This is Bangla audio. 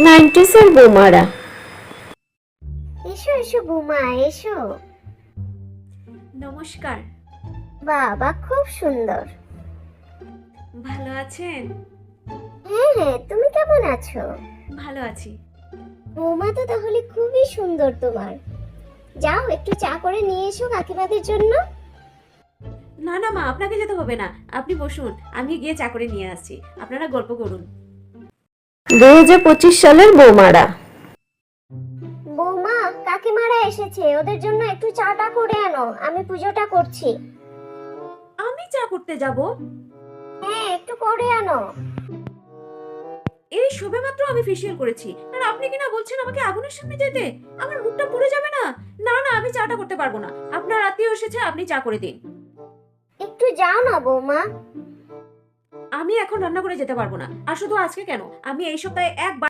নাইনটিসের বোমারা। এসো এসো বৌমা এসো। নমস্কার। বাবা খুব সুন্দর। ভালো আছেন? হ্যাঁ হ্যাঁ, তুমি কেমন আছো? ভালো আছি। বৌমা তো তাহলে খুবই সুন্দর তোমার। যাও একটু চা করে নিয়ে এসো কাকিমাদের জন্য। না না মা, আপনাকে যেতে হবে না, আপনি বসুন, আমি গিয়ে চা করে নিয়ে আসছি, আপনারা গল্প করুন। 2025 সালের বোমারা। বৌমা কাকিমারা এসেছে, ওদের জন্য একটু চাটা করে আনো, আমি পুজোটা করছি। আমি চা করতে যাব? হ্যাঁ একটু করে আনো। এই সবেমাত্র আমি ফেসিয়াল করেছি, আর আপনি কিনা বলছেন আমাকে আগুনের সামনে যেতে? আমার মুখটা পুড়ে যাবে না? না না, আমি চাটা করতে পারবো না, আপনার আত্মীয় এসেছে, আপনি চা করে দিন। একটু যাও না বৌমা। আমি এখন রান্না করে যেতে পারবো না, আর শুধু আজকে কেন, আমি এই সপ্তাহে একবার